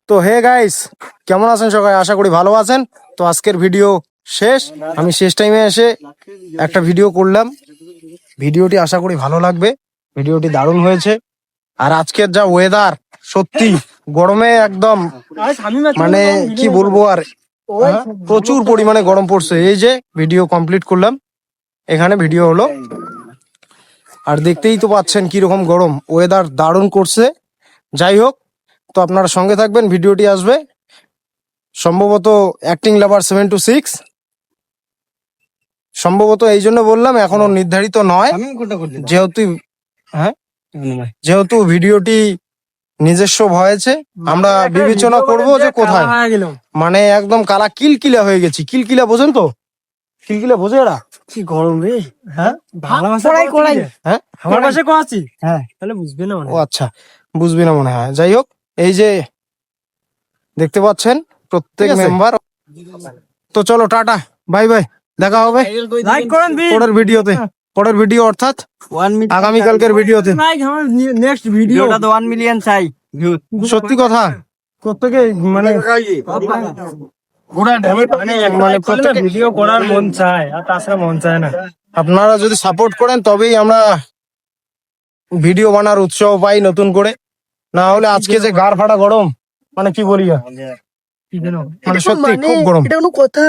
তো hey guys, কেমন আছেন সবাই? আশা করি ভালো আছেন। তো আজকের ভিডিও শেষ, আমি শেষ টাইমে এসে একটা ভিডিও করলাম। ভিডিওটি আশা করি ভালো লাগবে, ভিডিওটি দারুণ হয়েছে। আর আজকের যা ওয়েদার, সত্যি গরমে একদম মানে কি বলবো আর, প্রচুর পরিমাণে গরম পড়ছে। এই যে ভিডিও কমপ্লিট করলাম, এখানে ভিডিও হলো। আর দেখতেই তো পাচ্ছেন কিরকম গরম, ওয়েদার দারুণ করছে। যাই হোক, তো আপনারা সঙ্গে থাকবেন, ভিডিওটি আসবে সম্ভবত অ্যাক্টিং লাভার 7 to 6। সম্ভবত এই জন্য বললাম, এখনো নির্ধারিত নয়, যেহেতু যেহেতু ভিডিওটি নিজস্ব ভয়েছে, আমরা বিবেচনা করব যে কোথায়, মানে একদম কালা কিলকিলা হয়ে গেছি। কিলকিলা বোঝেন তো? কিলকিলা বোঝে এরা? কি গরম রে। হ্যাঁ হ্যাঁ আমার পাশে কোয়াছি। হ্যাঁ, তাহলে বুঝবে না ও আচ্ছা, বুঝবি না মনে হয়। যাই হোক, এই যে দেখতে পাচ্ছেন প্রত্যেক মেম্বার। তো চলো, টাটা, বাই বাই, দেখা হবে লাইক করেন পরের ভিডিওতে। পরের ভিডিও অর্থাৎ আগামীকালকের ভিডিওতে। লাইক আমার নেক্সট ভিডিওটা তো 1 মিলিয়ন চাই ভিউ। সত্যি কথা, প্রত্যেকে মানে প্রত্যেকে ভিডিও করার মন চায়, আর তাছাড়া মন চায় না। আপনারা যদি সাপোর্ট করেন তবেই আমরা ভিডিও বানার উৎসাহ পাই নতুন করে। না হলে আজকে যে গাড় ফাটা গরম, মানে কি বলি আর, কি জানো মানে সত্যি খুব গরম। এটা কোনো কথা।